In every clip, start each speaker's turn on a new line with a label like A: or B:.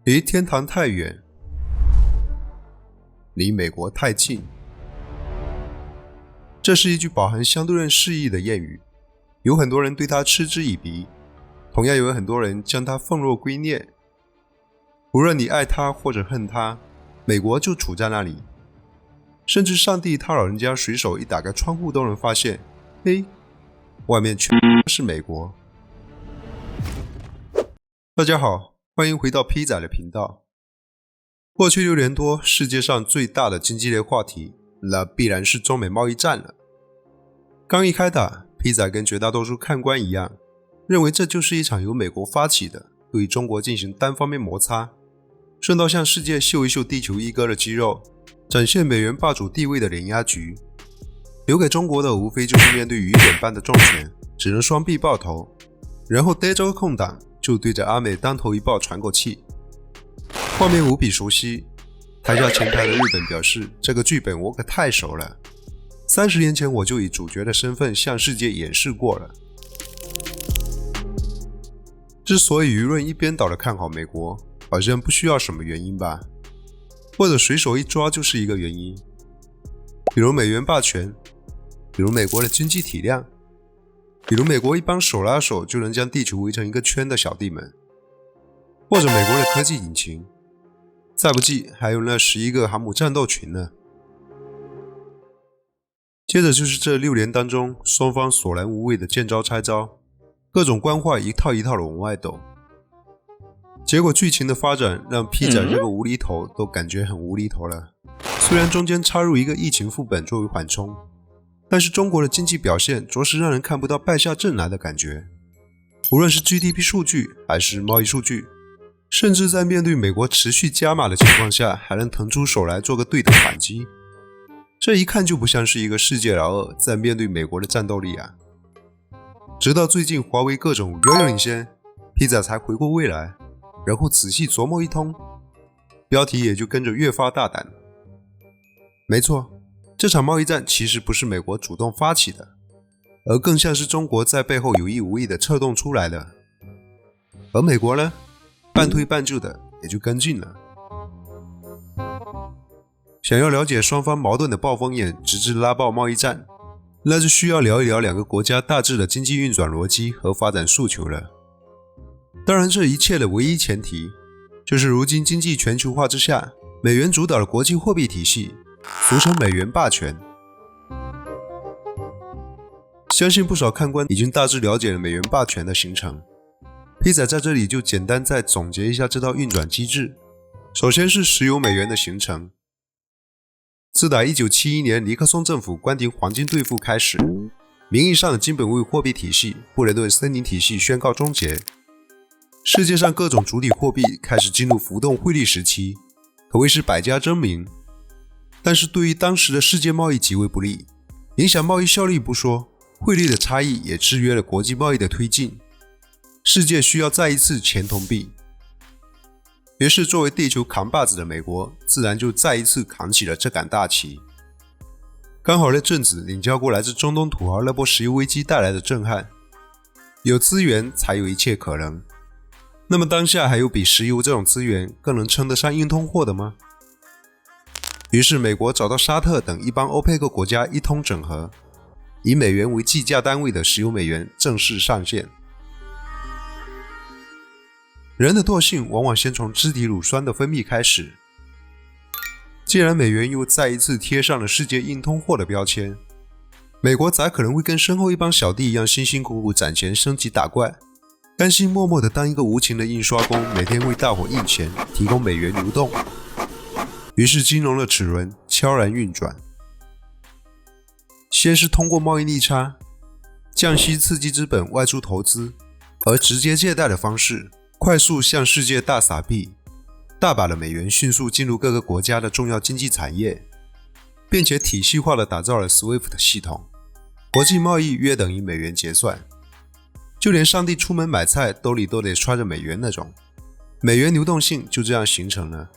A: 离天堂太远，离美国太近。这是一句饱含相对论释义的谚语，有很多人对它嗤之以鼻，同样有很多人将它奉若圭臬。无论你爱它或者恨它，美国就处在那里。甚至上帝他老人家随手一打开窗户都能发现，嘿，外面全是美国。大家好，欢迎回到 P 仔的频道。过去6年多，世界上最大的经济类话题，那必然是中美贸易战了。刚一开打， P 仔跟绝大多数看官一样，认为这就是一场由美国发起的，对中国进行单方面摩擦，顺道向世界秀一秀地球一哥的肌肉，展现美元霸主地位的碾压局。留给中国的无非就是面对雨点般的重拳，只能双臂抱头，然后逮着个空档就对着阿美当头一抱喘口气。画面无比熟悉，台下前台的日本表示，这个剧本我可太熟了，30年前我就以主角的身份向世界演示过了。之所以舆论一边倒的看好美国，好像不需要什么原因吧，或者随手一抓就是一个原因，比如美元霸权，比如美国的经济体量，比如美国一帮手拉手就能将地球围成一个圈的小弟们，或者美国的科技引擎，再不济还有那11个航母战斗群呢。接着就是这6年当中，双方索然无味的见招拆招，各种官话一套一套的往外抖。结果剧情的发展让 P 仔这个无厘头都感觉很无厘头了。虽然中间插入一个疫情副本作为缓冲，但是中国的经济表现着实让人看不到败下阵来的感觉。无论是 GDP 数据还是贸易数据，甚至在面对美国持续加码的情况下，还能腾出手来做个对等反击。这一看就不像是一个世界老二在面对美国的战斗力啊。直到最近华为各种遥遥领先， P 仔才回过味来，然后仔细琢磨一通，标题也就跟着越发大胆。没错，这场贸易战其实不是美国主动发起的，而更像是中国在背后有意无意的策动出来的。而美国呢，半推半就的也就跟进了。想要了解双方矛盾的暴风眼直至拉爆贸易战，那就需要聊一聊两个国家大致的经济运转逻辑和发展诉求了。当然，这一切的唯一前提，就是如今经济全球化之下，美元主导的国际货币体系，俗称美元霸权。相信不少看官已经大致了解了美元霸权的形成。P 仔在这里就简单再总结一下这套运转机制。首先是石油美元的形成。自打1971年尼克松政府关停黄金兑付开始，名义上的金本位货币体系布雷顿森林体系宣告终结，世界上各种主体货币开始进入浮动汇率时期，可谓是百家争鸣。但是对于当时的世界贸易极为不利，影响贸易效率不说，汇率的差异也制约了国际贸易的推进。世界需要再一次钱同币，于是作为地球扛把子的美国，自然就再一次扛起了这杆大旗。刚好那阵子领教过来自中东土豪那波石油危机带来的震撼，有资源才有一切可能。那么当下还有比石油这种资源更能称得上硬通货的吗？于是美国找到沙特等一帮欧佩克国家一通整合，以美元为计价单位的石油美元正式上线。人的惰性往往先从肢体乳酸的分泌开始。既然美元又再一次贴上了世界硬通货的标签，美国咋可能会跟身后一帮小弟一样辛辛苦苦攒钱升级打怪，甘心默默地当一个无情的印刷工，每天为大伙印钱，提供美元流动。于是金融的齿轮悄然运转，先是通过贸易逆差、降息刺激资本外出投资，而直接借贷的方式快速向世界大撒币，大把的美元迅速进入各个国家的重要经济产业，并且体系化地打造了 SWIFT 系统，国际贸易约等于美元结算，就连上帝出门买菜兜里都得揣着美元那种，美元流动性就这样形成了。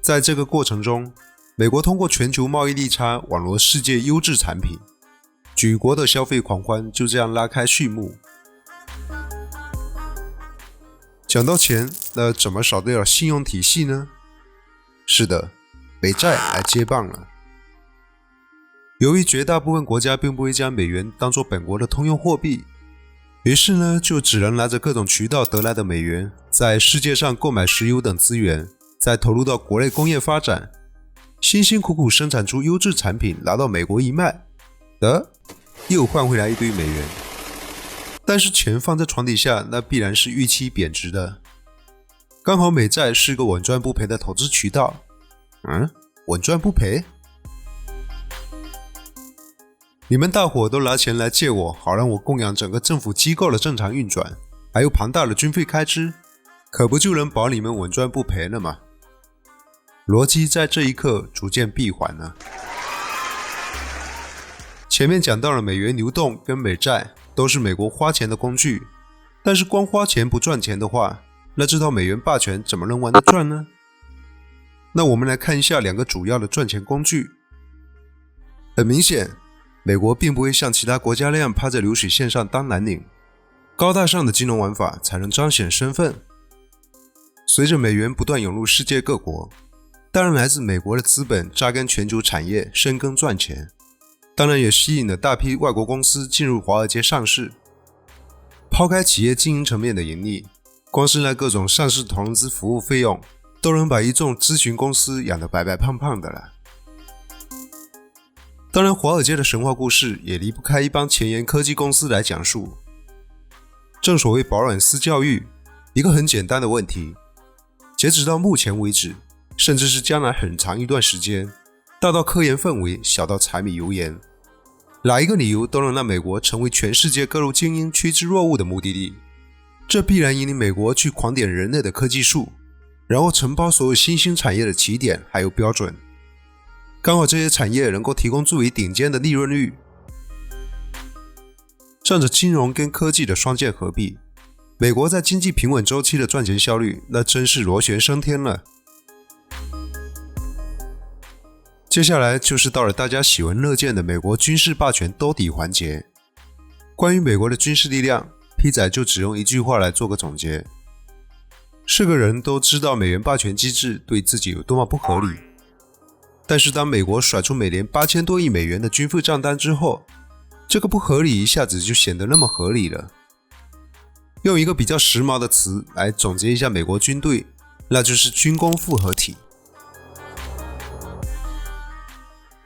A: 在这个过程中，美国通过全球贸易逆差网罗世界优质产品，举国的消费狂欢就这样拉开序幕。讲到钱，那怎么少得了信用体系呢？是的，美债来接棒了。由于绝大部分国家并不会将美元当作本国的通用货币，于是呢，就只能拿着各种渠道得来的美元，在世界上购买石油等资源，再投入到国内工业发展，辛辛苦苦生产出优质产品，拿到美国一卖，又换回来一堆美元。但是钱放在床底下，那必然是预期贬值的。刚好美债是个稳赚不赔的投资渠道。稳赚不赔？你们大伙都拿钱来借我，好让我供养整个政府机构的正常运转，还有庞大的军费开支，可不就能保你们稳赚不赔了吗？逻辑在这一刻逐渐闭环了。前面讲到了美元流动跟美债都是美国花钱的工具，但是光花钱不赚钱的话，那这套美元霸权怎么能玩得转呢？那我们来看一下两个主要的赚钱工具。很明显，美国并不会像其他国家那样趴在流水线上当蓝领，高大上的金融玩法才能彰显身份。随着美元不断涌入世界各国，当然来自美国的资本扎根全球产业，深耕赚钱，当然也吸引了大批外国公司进入华尔街上市。抛开企业经营层面的盈利，光是那各种上市投融资服务费用，都能把一众咨询公司养得白白胖胖的了。当然，华尔街的神话故事也离不开一帮前沿科技公司来讲述。正所谓饱软思教育，一个很简单的问题，截止到目前为止，甚至是将来很长一段时间，大到科研氛围，小到柴米油盐，哪一个理由都能让美国成为全世界各路精英趋之若鹜的目的地。这必然引领美国去狂点人类的科技树，然后承包所有新兴产业的起点还有标准。刚好这些产业能够提供最为顶尖的利润率，仗着金融跟科技的双剑合璧，美国在经济平稳周期的赚钱效率那真是螺旋升天了。接下来就是到了大家喜闻乐见的美国军事霸权兜底环节。关于美国的军事力量，P 仔就只用一句话来做个总结：是个人都知道美元霸权机制对自己有多么不合理，但是当美国甩出每年8000多亿美元的军费账单之后，这个不合理一下子就显得那么合理了。用一个比较时髦的词来总结一下美国军队，那就是军工复合体。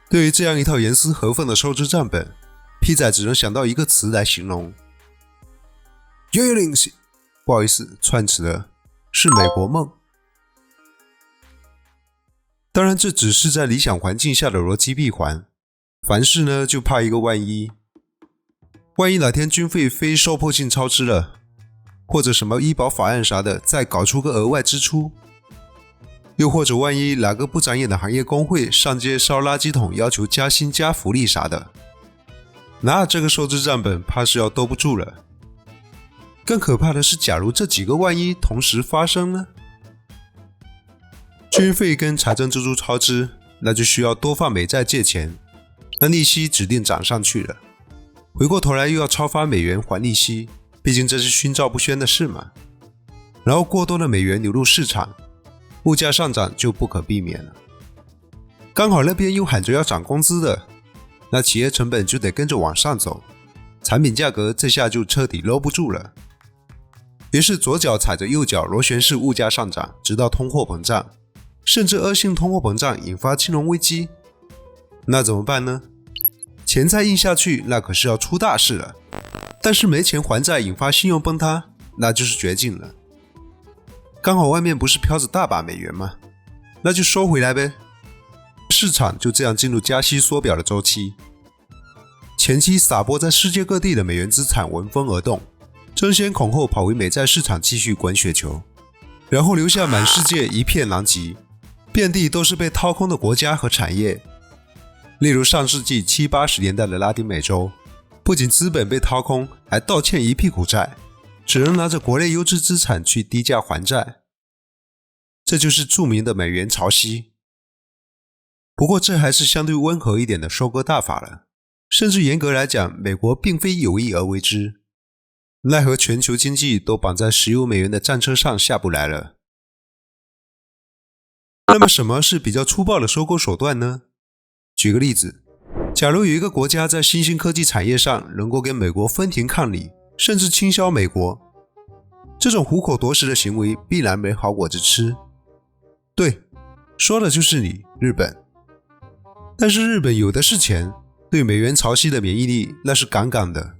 A: 对于这样一套严丝合缝的收支账本，P 仔只能想到一个词来形容，不好意思，串词了，是美国梦。当然这只是在理想环境下的逻辑闭环，凡事呢就怕一个万一。万一哪天军费非受迫性超支了，或者什么医保法案啥的再搞出个额外支出，又或者万一哪个不长眼的行业工会上街烧垃圾桶要求加薪加福利啥的，那这个收支账本怕是要兜不住了。更可怕的是，假如这几个万一同时发生呢？军费跟财政支出超支，那就需要多发美债借钱，那利息指定涨上去了。回过头来又要超发美元还利息，毕竟这是心照不宣的事嘛。然后过多的美元流入市场，物价上涨就不可避免了。刚好那边又喊着要涨工资的，那企业成本就得跟着往上走，产品价格这下就彻底搂不住了。于是左脚踩着右脚螺旋式物价上涨，直到通货膨胀，甚至恶性通货膨胀引发金融危机。那怎么办呢？钱再印下去，那可是要出大事了。但是没钱还债引发信用崩塌，那就是绝境了。刚好外面不是飘着大把美元吗？那就收回来呗。市场就这样进入加息缩表的周期。前期撒播在世界各地的美元资产闻风而动，争先恐后跑回美债市场继续滚雪球，然后留下满世界一片狼藉，遍地都是被掏空的国家和产业。例如上世纪70、80年代的拉丁美洲，不仅资本被掏空，还倒欠一屁股债，只能拿着国内优质资产去低价还债。这就是著名的美元潮汐。不过这还是相对温和一点的收割大法了，甚至严格来讲，美国并非有意而为之。奈何全球经济都绑在石油美元的战车上下不来了。那么什么是比较粗暴的收购手段呢？举个例子，假如有一个国家在新兴科技产业上能够跟美国分庭抗礼，甚至倾销美国，这种虎口夺食的行为必然没好果子吃。对，说的就是你，日本。但是日本有的是钱，对美元潮汐的免疫力那是杠杠的，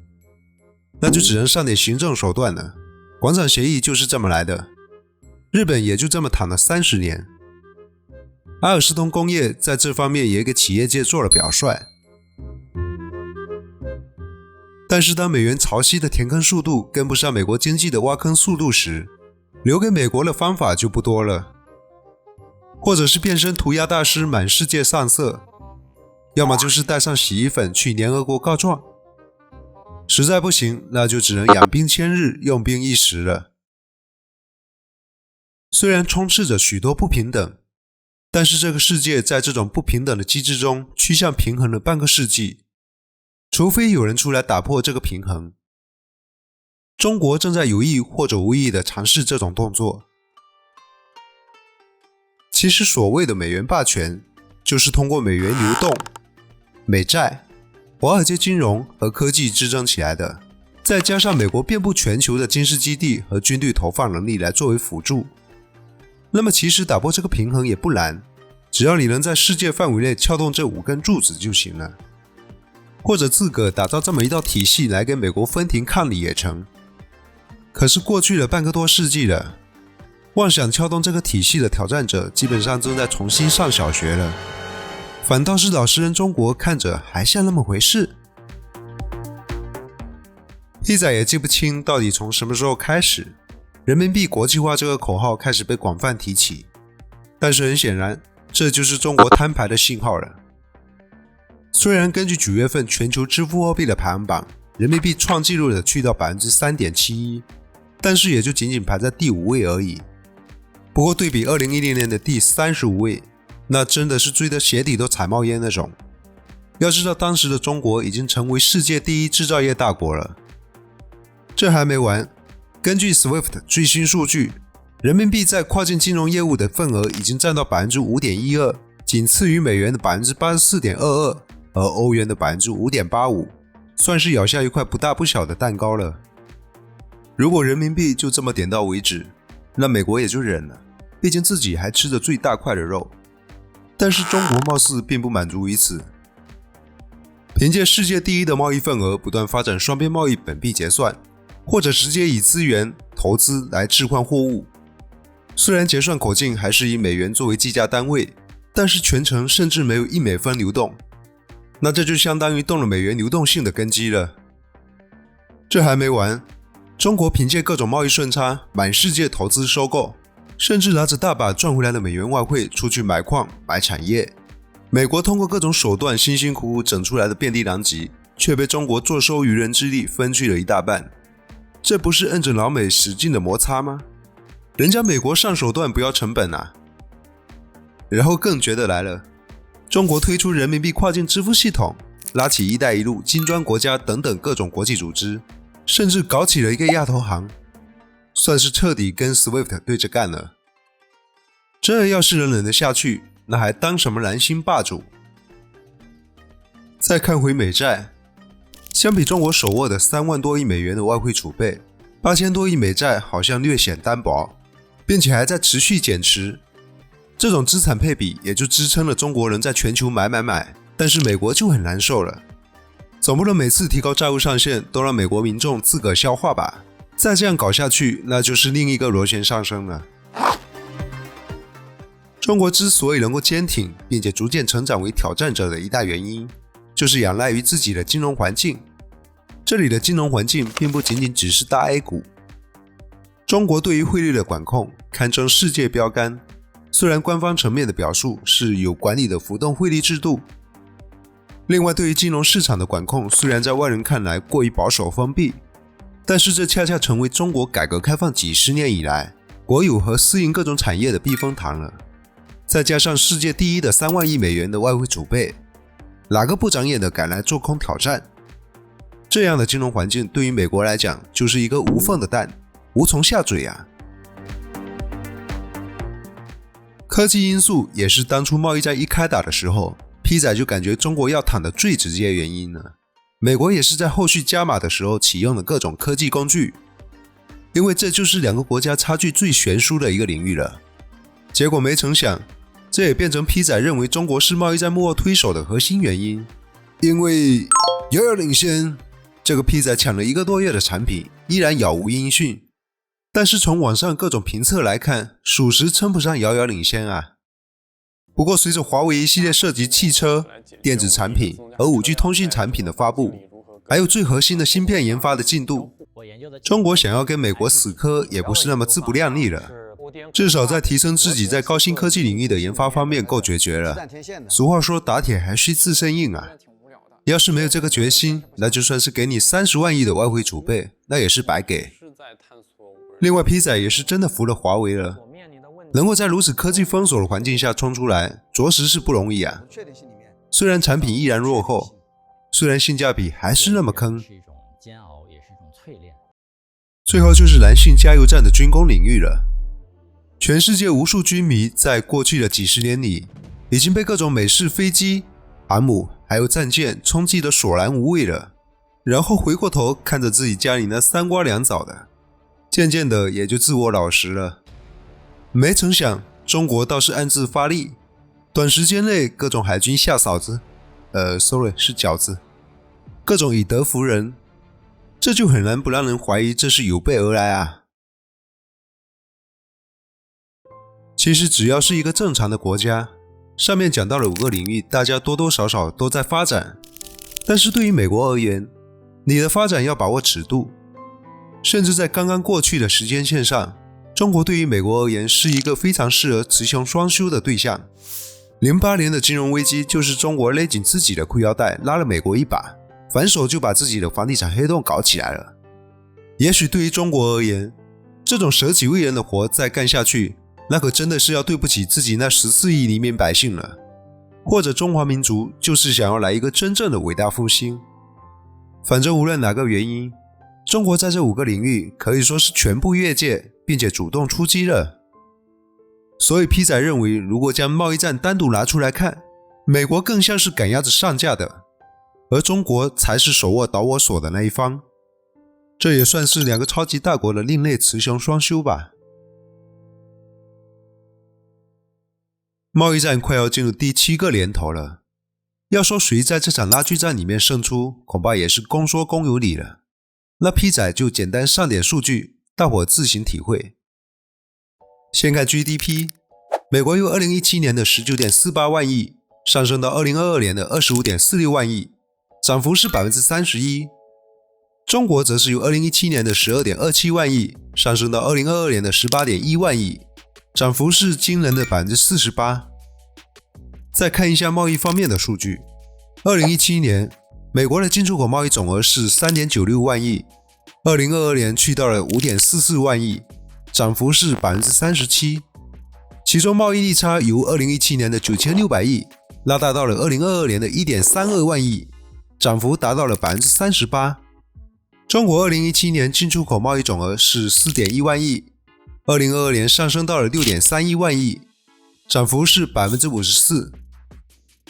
A: 那就只能上点行政手段了。广场协议就是这么来的，日本也就这么躺了30年。阿尔斯通工业在这方面也给企业界做了表率。但是当美元潮汐的填坑速度跟不上美国经济的挖坑速度时，留给美国的方法就不多了，或者是变身涂鸦大师满世界上色，要么就是带上洗衣粉去联合国告状，实在不行那就只能养兵千日用兵一时了。虽然充斥着许多不平等，但是这个世界在这种不平等的机制中趋向平衡了半个世纪，除非有人出来打破这个平衡。中国正在有意或者无意地尝试这种动作。其实所谓的美元霸权，就是通过美元流动、美债、华尔街金融和科技支撑起来的，再加上美国遍布全球的军事基地和军队投放能力来作为辅助。那么其实打破这个平衡也不难，只要你能在世界范围内撬动这5根柱子就行了，或者自个打造这么一套体系来跟美国分庭抗礼也成。可是过去了半个多世纪了，妄想撬动这个体系的挑战者基本上正在重新上小学了，反倒是老实人中国看着还像那么回事。屁仔也记不清到底从什么时候开始，人民币国际化这个口号开始被广泛提起，但是很显然，这就是中国摊牌的信号了。虽然根据9月份全球支付货币的排行榜，人民币创纪录的去到 3.71%， 但是也就仅仅排在第5位而已。不过对比2010年的第35位，那真的是追得鞋底都踩冒烟那种。要知道当时的中国已经成为世界第1制造业大国了。这还没完，根据 SWIFT 最新数据，人民币在跨境金融业务的份额已经占到 5.12%， 仅次于美元的 84.22% 和欧元的 5.85%， 算是咬下一块不大不小的蛋糕了。如果人民币就这么点到为止，那美国也就忍了，毕竟自己还吃着最大块的肉。但是中国貌似并不满足于此，凭借世界第1的贸易份额不断发展双边贸易本币结算，或者直接以资源投资来置换货物。虽然结算口径还是以美元作为计价单位，但是全程甚至没有1美分流动，那这就相当于动了美元流动性的根基了。这还没完，中国凭借各种贸易顺差满世界投资收购，甚至拿着大把赚回来的美元外汇出去买矿买产业。美国通过各种手段辛辛苦苦整出来的遍地狼藉，却被中国坐收渔人之利分去了一大半。这不是摁着老美使劲的摩擦吗？人家美国上手段不要成本啊。然后更绝的来了，中国推出人民币跨境支付系统，拉起一带一路、金砖国家等等各种国际组织，甚至搞起了一个亚投行，算是彻底跟 SWIFT 对着干了。这要是能忍得下去，那还当什么蓝星霸主？再看回美债，相比中国手握的3万多亿美元的外汇储备，8000多亿美债好像略显单薄，并且还在持续减持。这种资产配比也就支撑了中国人在全球买，但是美国就很难受了。总不能每次提高债务上限都让美国民众自个消化吧？再这样搞下去，那就是另一个螺旋上升了。中国之所以能够坚挺，并且逐渐成长为挑战者的一大原因，就是仰赖于自己的金融环境。这里的金融环境并不仅仅只是大 A 股。中国对于汇率的管控堪称世界标杆，虽然官方层面的表述是有管理的浮动汇率制度。另外，对于金融市场的管控虽然在外人看来过于保守封闭，但是这恰恰成为中国改革开放几十年以来国有和私营各种产业的避风塘了。再加上世界第1的3万亿美元的外汇储备，哪个不长眼的敢来做空挑战？这样的金融环境对于美国来讲就是一个无缝的蛋，无从下嘴啊。科技因素也是当初贸易战一开打的时候，批仔就感觉中国要躺的最直接原因了。美国也是在后续加码的时候启用了各种科技工具，因为这就是两个国家差距最悬殊的一个领域了。结果没成想，这也变成批仔认为中国是贸易战幕后推手的核心原因。因为遥遥领先，这个批仔抢了1个多月的产品依然杳无音讯，但是从网上各种评测来看，属实称不上遥遥领先啊。不过随着华为一系列涉及汽车、电子产品和 5G 通讯产品的发布，还有最核心的芯片研发的进度，中国想要跟美国死磕也不是那么自不量力了，至少在提升自己在高新科技领域的研发方面够决绝了。俗话说打铁还需自身硬啊，要是没有这个决心，那就算是给你30万亿的外汇储备，那也是白给。另外批仔也是真的服了华为了，能够在如此科技封锁的环境下冲出来，着实是不容易啊。虽然产品依然落后，虽然性价比还是那么坑，最后就是男性加油站的军工领域了。全世界无数军迷在过去的几十年里，已经被各种美式飞机、航母还有战舰冲击得索然无味了，然后回过头看着自己家里那3瓜2枣的，渐渐的也就自我老实了。没成想中国倒是暗自发力，短时间内各种海军下嫂子是饺子，各种以德服人，这就很难不让人怀疑这是有备而来啊。其实只要是一个正常的国家，上面讲到了5个领域，大家多多少少都在发展，但是对于美国而言，你的发展要把握尺度，甚至在刚刚过去的时间线上，中国对于美国而言是一个非常适合雌雄双修的对象。08年的金融危机就是中国勒紧自己的裤腰带，拉了美国一把，反手就把自己的房地产黑洞搞起来了。也许对于中国而言，这种舍己为人的活再干下去，那可真的是要对不起自己那14亿黎民百姓了。或者中华民族就是想要来一个真正的伟大复兴。反正无论哪个原因，中国在这5个领域可以说是全部越界，并且主动出击了。所以批仔认为，如果将贸易战单独拿出来看，美国更像是赶鸭子上架的，而中国才是手握导火索的那一方。这也算是2个超级大国的另类雌雄双修吧。贸易战快要进入第7个年头了，要说谁在这场拉锯战里面胜出，恐怕也是公说公有理了。那批仔就简单上点数据，大伙自行体会。先看 GDP， 美国由2017年的 19.48 万亿上升到2022年的 25.46 万亿，涨幅是 31%。 中国则是由2017年的 12.27 万亿上升到2022年的 18.1 万亿，涨幅是惊人的 48%。 再看一下贸易方面的数据，2017年美国的进出口贸易总额是 3.96 万亿，2022年去到了 5.44 万亿，涨幅是 37%。 其中贸易逆差由2017年的9600亿拉大到了2022年的 1.32 万亿，涨幅达到了 38%。 中国2017年进出口贸易总额是 4.1 万亿，2022年上升到了 6.31 万亿，涨幅是 54%。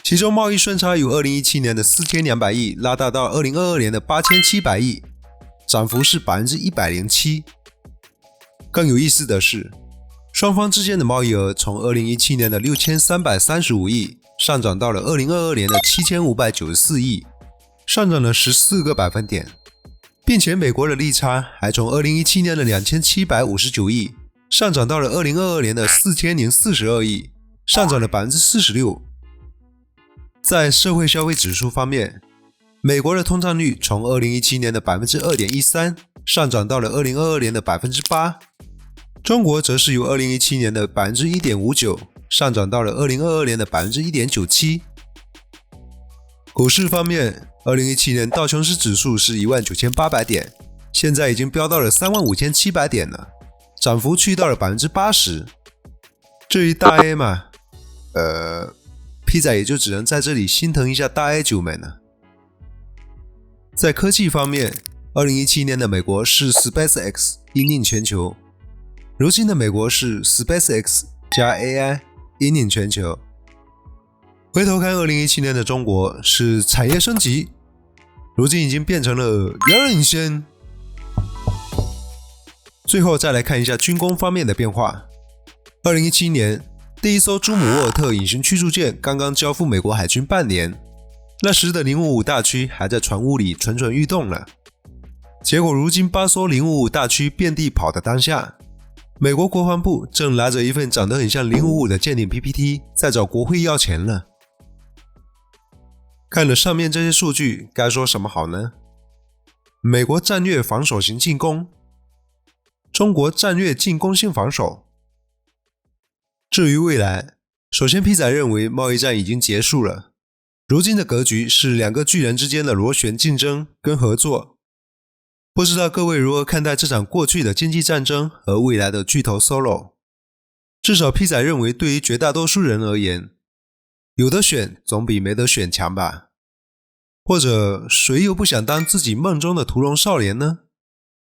A: 其中贸易顺差由2017年的 4200亿拉大到2022年的8700亿，涨幅是 107%。 更有意思的是，双方之间的贸易额从2017年的6335亿上涨到了2022年的7594亿，上涨了14个百分点，并且美国的利差还从2017年的2759亿上涨到了2022年的4042亿，上涨了 46%。 在社会消费指数方面，美国的通胀率从2017年的 2.13% 上涨到了2022年的 8%， 中国则是由2017年的 1.59% 上涨到了2022年的 1.97%。 股市方面，2017年道琼斯指数是 19800 点，现在已经飙到了 35700 点了，涨幅去到了 80%。 至于大 A 嘛，批仔也就只能在这里心疼一下大 A 九们了。在科技方面，2017年的美国是 SpaceX 引领全球，如今的美国是 SpaceX 加 AI 引领全球。回头看2017年的中国是产业升级，如今已经变成了遥领先。最后再来看一下军工方面的变化。2017年，第一艘朱姆沃尔特隐形驱逐舰刚刚交付美国海军半年，那时的055大驱还在船坞里蠢蠢欲动了。结果如今8艘055大驱遍地跑的当下，美国国防部正拿着一份长得很像055的舰艇 PPT 在找国会要钱了。看了上面这些数据，该说什么好呢？美国战略防守型进攻，中国战略进攻性防守。至于未来，首先 P 仔认为贸易战已经结束了，如今的格局是两个巨人之间的螺旋竞争跟合作。不知道各位如何看待这场过去的经济战争和未来的巨头 solo？ 至少 P 仔认为对于绝大多数人而言，有得选总比没得选强吧。或者谁又不想当自己梦中的屠龙少年呢？